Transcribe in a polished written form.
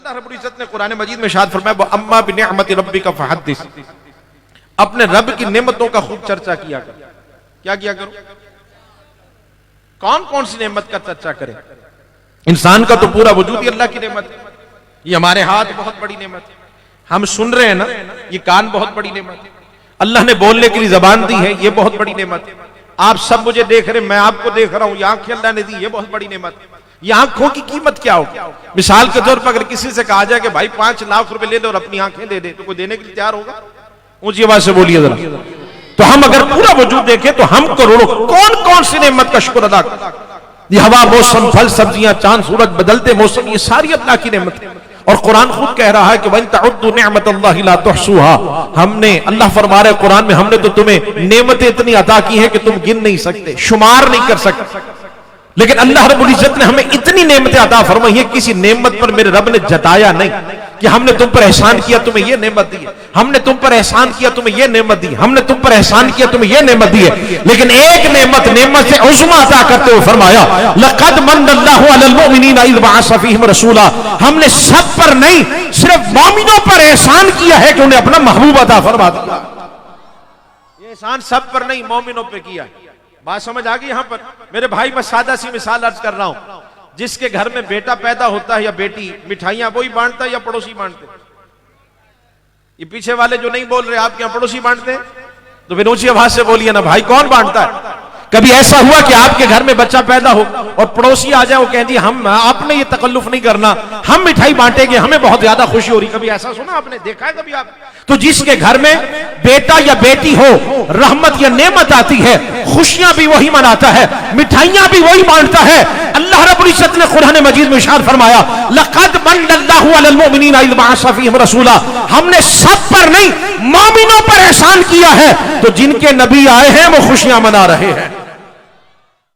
अल्लाह रब्बुल इज्जत ने कुरान मजीद में इरशाद फरमाया अम्मा बिनिअमति रब्बिका फहद्दिस, अपने रब की नेमतों का खूब चर्चा किया करो। क्या किया करो? कौन कौन सी नेमत का चर्चा करे? इंसान का तो पूरा वजूद ही अल्लाह की नेमत है। ये हमारे हाथ बहुत बड़ी नेमत है, हम सुन रहे हैं ना, ये कान बहुत बड़ी नेमत है। अल्लाह ने बोलने के लिए जबान दी है, ये बहुत बड़ी नेमत है। आप सब मुझे देख रहे, मैं आपको देख रहा हूं, ये आंखें अल्लाह ने दी, ये बहुत बड़ी नेमत है। ये आंखों की कीमत क्या होगी? मिसाल के तौर पर अगर किसी से कहा जाए कि भाई 5 लाख रुपए ले लो और अपनी आंखें दे दे, तो कोई देने के लिए तैयार होगा? ऊंची आवाज से बोलिए जरा। तो हम अगर पूरा वजूद देखें तो हम करोड़ों, कौन कौन सी नेमत का शुक्र अदा करें? ये हवा, मौसम, फल, सब्जियां, चांद, सूरज, बदलते मौसम, ये सारी अल्लाह की नेमत है। और कुरान खुद कह रहा है कि वइन तउद्दु निअमतल्लाहि ला तुहसूहा, हमने, अल्लाह फरमा रहे कुरान में, हमने तो तुम्हें नेमतें इतनी अता की हैं कि तुम गिन नहीं सकते, शुमार नहीं कर सकते। लेकिन अल्लाह रब्बुल इज्जत ने हमें इतनी नेमतें अता फरमाई है, किसी नेमत पर मेरे रब ने जताया नहीं कि हमने तुम पर एहसान किया, तुम्हें यह नेमत दी है, हमने तुम पर एहसान किया, तुम्हें यह नेमत दी, हमने तुम पर एहसान किया, तुम्हें यह नेमत दी है। लेकिन एक नेमत से उज़्मा अता करते हुए फरमाया लक़द मन्नल्लाहु अलल मुमिनीना इज़ बअसा फ़ीहिम रसूला, हमने सब पर नहीं, सिर्फ मोमिनों पर एहसान किया है कि उन्हें अपना महबूब अता फरमा दिया। ये एहसान सब पर नहीं, मोमिनों पर किया। बात समझ आ गई? यहां पर मेरे भाई, मैं सादा सी मिसाल अर्ज कर रहा हूं। जिसके घर में बेटा पैदा होता है या बेटी, मिठाइयां वही बांटता है या पड़ोसी बांटते? ये पीछे वाले जो नहीं बोल रहे, आपके यहां पड़ोसी बांटते हैं? तो फिर ऊंची आवाज से बोलिए ना भाई, कौन बांटता है? कभी ऐसा हुआ कि आपके घर में बच्चा पैदा हो और पड़ोसी आ जाए, वो कहें जी हम, आपने ये तकल्लुफ नहीं करना, हम मिठाई बांटेंगे, हमें बहुत ज्यादा खुशी हो रही? कभी ऐसा सुना आपने? देखा है कभी आप? तो जिसके घर में बेटा या बेटी हो, रहमत या नेमत आती है, खुशियां भी वही मनाता है, मिठाइयां भी वही बांटता है। अल्लाह रब्बुल इज्जत ने कुरान मजीद में इरशाद फरमाया लक़द मन्नल्लाहु अलल मुमिनीना इज़ बअसा फ़ीहिम रसूला, हमने सब पर नहीं, मोमिनों पर एहसान किया है। तो जिनके नबी आए हैं वो खुशियां मना रहे हैं।